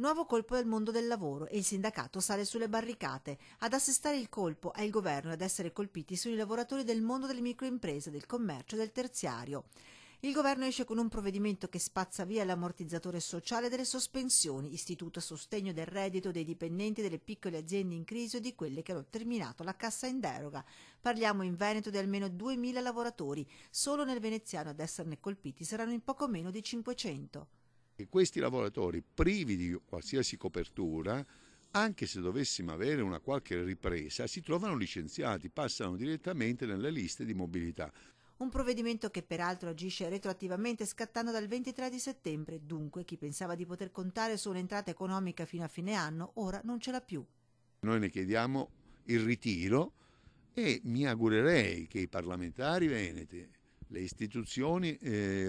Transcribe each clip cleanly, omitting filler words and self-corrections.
Nuovo colpo del mondo del lavoro e il sindacato sale sulle barricate. Ad assestare il colpo è il governo e ad essere colpiti sono i lavoratori del mondo delle microimprese, del commercio e del terziario. Il governo esce con un provvedimento che spazza via l'ammortizzatore sociale delle sospensioni, istituto a sostegno del reddito dei dipendenti delle piccole aziende in crisi o di quelle che hanno terminato la cassa in deroga. Parliamo in Veneto di almeno 2.000 lavoratori. Solo nel veneziano ad esserne colpiti saranno in poco meno di 500. E questi lavoratori privi di qualsiasi copertura, anche se dovessimo avere una qualche ripresa, si trovano licenziati, passano direttamente nelle liste di mobilità. Un provvedimento che peraltro agisce retroattivamente scattando dal 23 di settembre, dunque chi pensava di poter contare su un'entrata economica fino a fine anno ora non ce l'ha più. Noi ne chiediamo il ritiro e mi augurerei che i parlamentari veneti, le istituzioni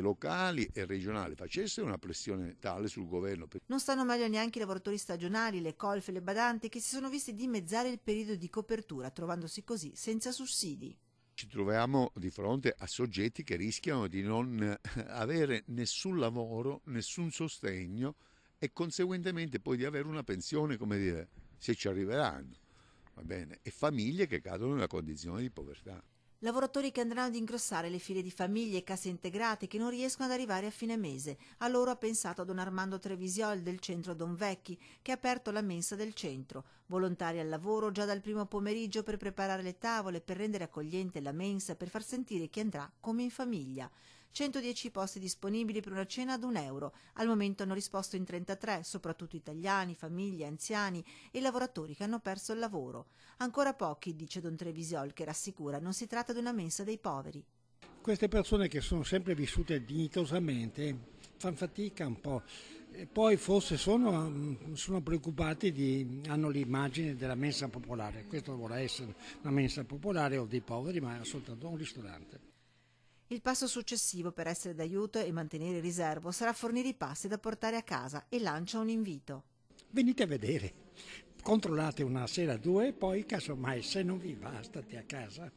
locali e regionali facessero una pressione tale sul governo. Non stanno meglio neanche i lavoratori stagionali, le colf e le badanti che si sono visti dimezzare il periodo di copertura, trovandosi così senza sussidi. Ci troviamo di fronte a soggetti che rischiano di non avere nessun lavoro, nessun sostegno e conseguentemente poi di avere una pensione, come dire, se ci arriveranno, va bene, e famiglie che cadono nella condizione di povertà. Lavoratori che andranno ad ingrossare le file di famiglie e casse integrate che non riescono ad arrivare a fine mese. A loro ha pensato don Armando Trevisiol del centro Don Vecchi, che ha aperto la mensa del centro. Volontari al lavoro già dal primo pomeriggio per preparare le tavole, per rendere accogliente la mensa, per far sentire chi andrà come in famiglia. 110 posti disponibili per una cena ad €1. Al momento hanno risposto in 33, soprattutto italiani, famiglie, anziani e lavoratori che hanno perso il lavoro. Ancora pochi, dice don Trevisiol, che rassicura, non si tratta di una mensa dei poveri. Queste persone che sono sempre vissute dignitosamente fanno fatica un po', e poi forse sono preoccupati, hanno l'immagine della mensa popolare. Questo vorrà essere una mensa popolare o dei poveri, ma è soltanto un ristorante. Il passo successivo per essere d'aiuto e mantenere il riservo sarà fornire i pasti da portare a casa e lancia un invito. Venite a vedere, controllate una sera o due e poi casomai se non vi va state a casa.